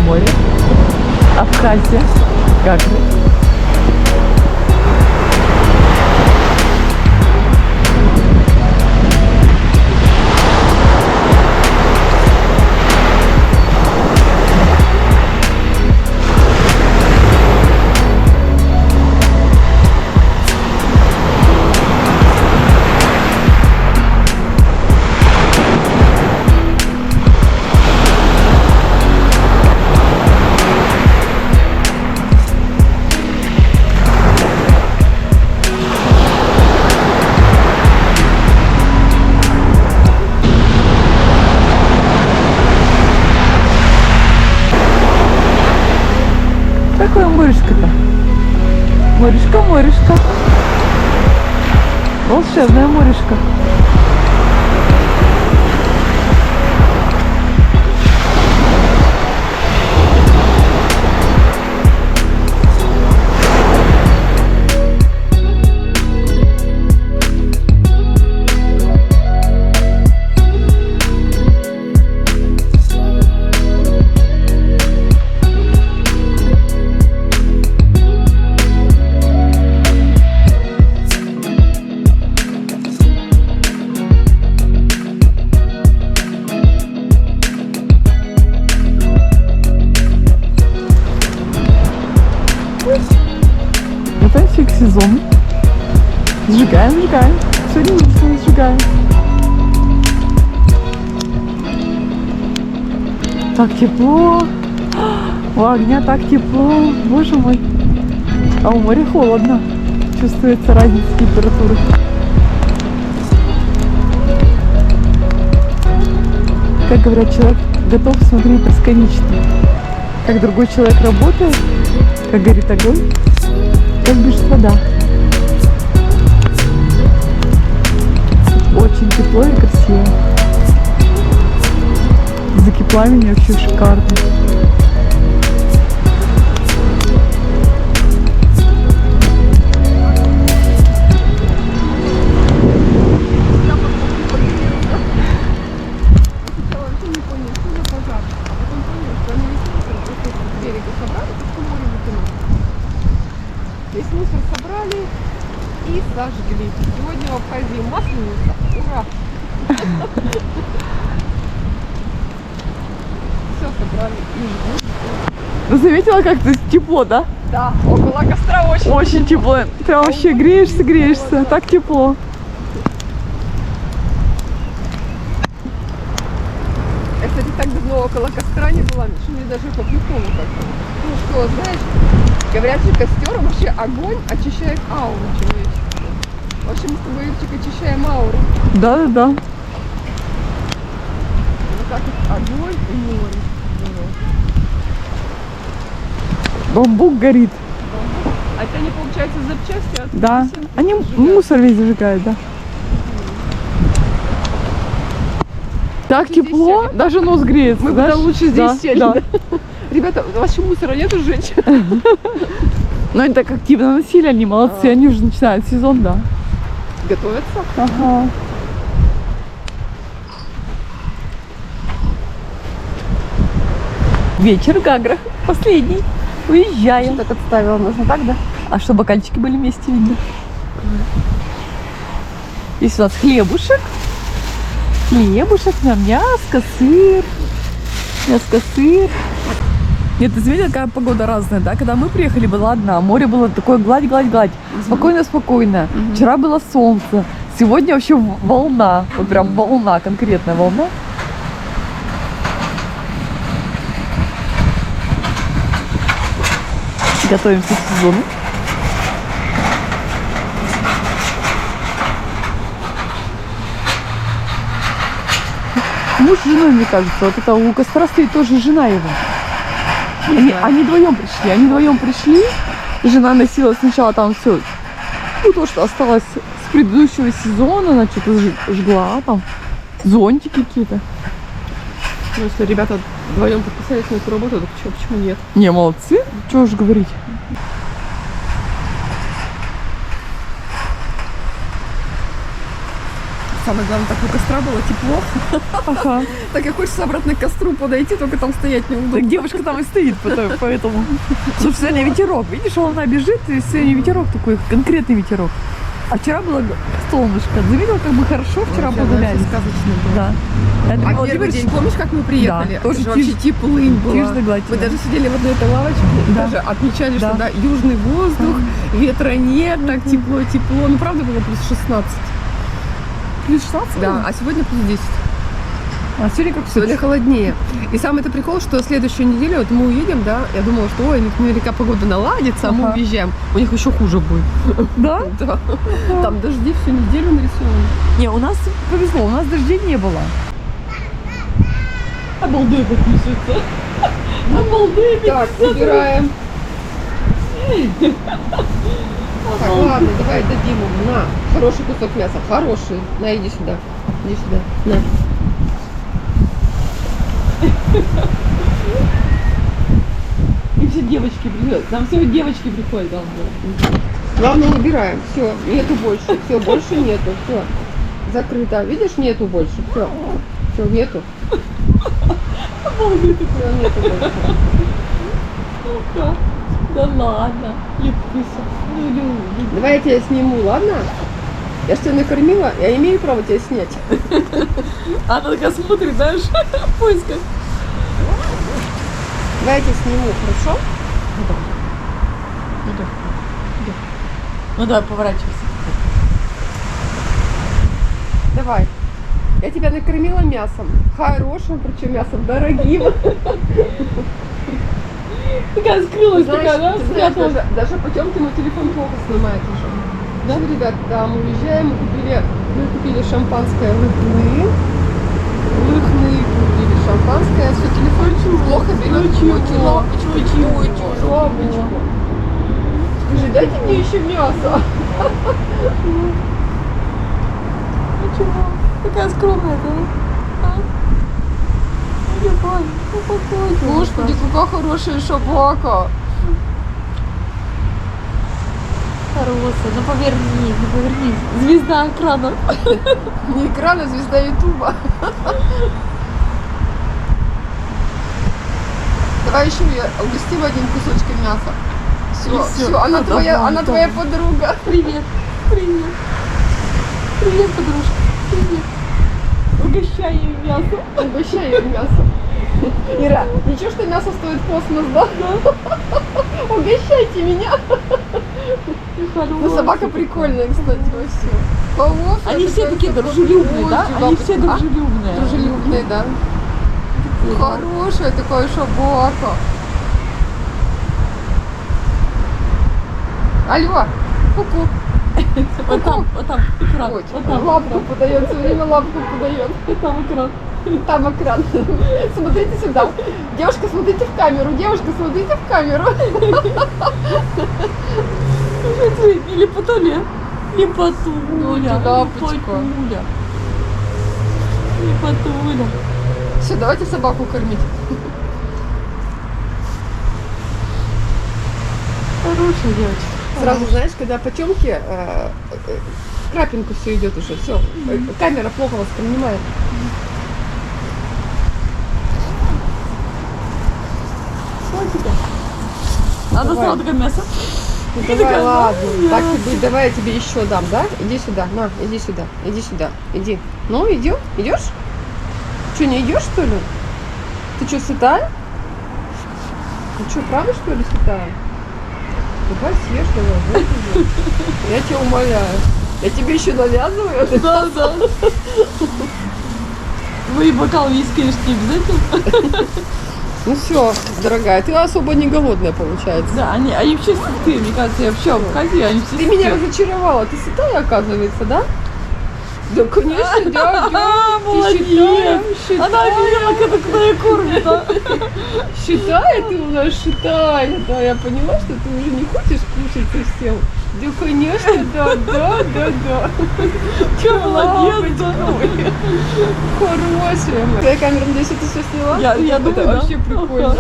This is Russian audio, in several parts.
море. Абхазия, Гагры. Какое морешко-то? Морешко, морешко. Волшебное морешко. Готовимся к сезону. Сжигаем, сжигаем. Сегодня мы сжигаем. Так тепло. У огня так тепло. Боже мой. А у моря холодно. Чувствуется разница температуры. Как говорят, человек готов смотреть бесконечно. Как другой человек работает, как горит огонь, как бежит вода. Очень тепло и красиво. Языки пламени вообще шикарные. Весь мусор собрали и сожгли. Сегодня в Абхазии Масленица. Ура! Все собрали и жгут. Заметила, как тут тепло, да? Да, около костра очень. Очень тепло. Прям вообще греешься, греешься. Так тепло. Я, кстати, так давно около костра не была, что мне даже по приколу как-то. Ну что, знаешь, говорят, что костер вообще огонь очищает ауру человеческую. В общем, мы с тобой, Юрчик, очищаем ауру. Да-да-да. Вот так вот огонь и море. Бамбук горит. А это они, получается, запчасти от Да. машин Они сжигают. мусор весь зажигают, да. Так Здесь тепло, сели. даже нос греется. Мы бы знаешь? лучше здесь Да, сели. да. Да. Ребята, у вас еще мусора нету, женщин? Но они так активно носили, они молодцы. Они уже начинают сезон, да. Готовятся? Ага. Вечер в Гаграх. Последний. Уезжаем. Так отставила, нужно так, да? А что, бокальчики были вместе, видно? Здесь у нас хлебушек. Хлебушек, мяско, сыр. Мяско, сыр. Нет, ты заметила, какая погода разная, да? Когда мы приехали, была одна. Море было такое гладь, гладь, гладь. Спокойно, спокойно. Вчера было солнце. Сегодня вообще волна. Вот прям волна, конкретная волна. Готовимся к сезону. Муж с женой, мне кажется. Вот это у костра стоит тоже жена его. Они вдвоем пришли. Жена носила сначала там все, ну, то, что осталось с предыдущего сезона. Она что-то жгла там. Зонтики какие-то. Ну, если ребята вдвоем подписались на эту работу, так что, почему нет? Не, молодцы. Чего уж говорить. самое главное, так у костра было тепло. Ага. Так и хочется обратно к костру подойти, только там стоять неудобно. Так девушка там и стоит, поэтому. Слушай, сегодня ветерок. Видишь, волна бежит, и сегодня ветерок такой, конкретный ветерок. А вчера было солнышко. Заметил, как бы хорошо вчера Вообще, погуляли. сказочно было. Да. А Андрей первый Владимирович, день, помнишь, как мы приехали? Да, тоже Это же вообще теплынь была. тишь да гладь. Мы даже сидели в одной этой лавочке, и Да. даже отмечали, Да. что да, южный воздух, ветра нет, так тепло. Ну, правда, было плюс 16. плюс 16 Да, было? а сегодня плюс 10. А сегодня как Сегодня холоднее. И самый-то прикол, что следующую неделю, вот мы уедем, да, я думала, что, ой, наверняка погода наладится, а мы Ага. уезжаем. У них еще хуже будет. Да? Да. Там дожди всю неделю нарисованы. Не, у нас повезло, у нас дождей не было. Обалдуй подписывается. Обалдуй. Так, убираем. Так, ладно, давай дадим ему. На, хороший кусок мяса. Хороший. На, иди сюда. Иди сюда. На. И все девочки приходят. Там все девочки приходят. Главное, убираем. Все, нету больше. Все, больше нету. Все. Закрыто. Видишь, нету больше. Все. Все, нету. Обалдуй такой. Все, нету больше. Да ладно. Лепкуйся. Ну, люблю. Давай я тебя сниму, ладно? Я ж тебя накормила, я имею право тебя снять. Она такая смотрит, знаешь, в поисках. Давай я тебя сниму, хорошо? Ну давай, поворачивайся. Давай. Я тебя накормила мясом. Хорошим, причем мясом дорогим. Такая скрылась, такая, да? Ты знаешь, Спряталась. даже потемкину телефон плохо снимает уже. Да, ребят, да, мы уезжаем, мы купили шампанское Лыхны. Лыхны купили шампанское, все, телефон плохо берет. Очень кнопочку. Скажи, дайте мне еще мясо. Ну чего? Такая скромная, да? Господи, какая хорошая собака. Хорошая, ну повернись. Звезда экрана. Не экран, а звезда Ютуба. Давай еще угостим один кусочек мяса. И Все, всё. она Ну, твоя, давай, она давай. твоя подруга. Привет. Привет, подружка. Привет. Угощай ее мясом. Угощай ее мясом. Ира, ничего, что мясо стоит космос, да? Угощайте меня. Ну, собака прикольная, кстати, вообще. Они все такие дружелюбные, да? Они все дружелюбные. Дружелюбные, да. Хорошая такая собака. Алло, ку-ку. Вот там экран. Ой, Вот там лапку экран. подает, все время лапку подает. Там экран. Там экран. Смотрите сюда. Девушка, смотрите в камеру. Девушка, смотрите в камеру. Или потоле. Лепотуля. Лапочка. Лепотуля. Лепотуля. Все, давайте собаку кормить. Хорошая девочка. Сразу, знаешь, когда по темке крапинку все идет уже. Все. Камера плохо воспринимает. Надо Давай. сразу такое мясо. Ну, И давай, такая, ладно. ну, Так мясо. и быть, давай я тебе еще дам, да? Иди сюда, на, иди сюда, иди сюда, иди. Ну, идем? Идешь? Че, не идешь, что ли? Ты что, сытая? Ты что, правда, что ли, сытая? Давай съешь, давай, вот уже. Я тебя умоляю. Я тебе еще навязываю. а ты- Да. Вы бокал виски не обязательно? Ну все, дорогая, ты особо не голодная, получается. Да, они все сытые, мне кажется, я вообще в Абхазии, они все Ты меня разочаровала. Ты сытая, оказывается, да? Да, конечно, да. А, Ты молодец! считай. Она видела, когда я кормит, а? Считай, ты у нас считай. Да, я поняла, что ты уже не хочешь кушать совсем. Да, конечно, да. Че, молодец, да? Хорошая. Твоя камера, надеюсь, это все сняла? Я думаю, это да. вообще прикольно.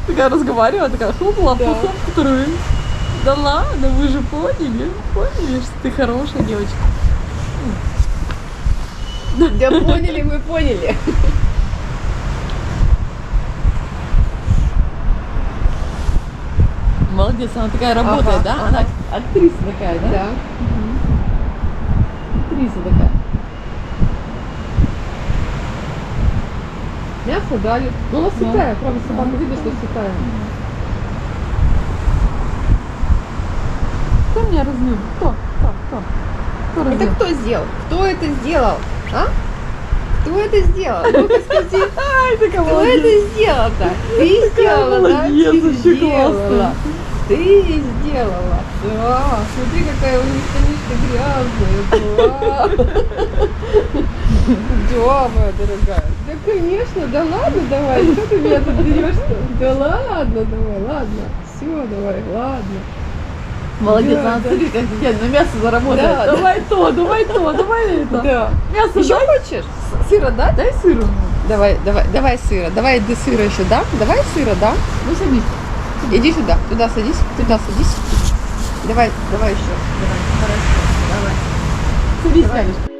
Такая разговариваю, такая хлоп лапу, Да. хлоп вторую. Да ладно, вы же поняли, что ты хорошая девочка. Да поняли, мы поняли. Молодец, она такая работает, Ага, да? ага. Она актриса такая, да? Да. Актриса такая. Мясо дали. Ну, она Да. сытая, правда, собака видно, что сытая. Кто меня разлил? Кто? Кто Это разлил? кто сделал? Кто это сделал? А? Кто это сделал? Ну-ка скажи, Ай, ты кто это сделал-то? Ты сделала, да? молодец, Ты вообще сделала. классно. Ты сделала. Да, смотри, какая у них штанишка грязная. Да, моя дорогая. Да, конечно, да ладно, давай. Что ты меня тут берешь-то? Да ладно, давай, ладно. Все, давай, ладно. Молодец, Да, она да. смотри, как я на мясо заработает. Да, Давай то, давай это. Да. Мясо Еще дай, хочешь? Сыра, да? дай сыру. Давай сыра. Давай до сыра еще, да? Давай сыра, да? Ну садись. Иди сюда, туда садись, туда садись. Давай еще. Садись, Давай. Яночка.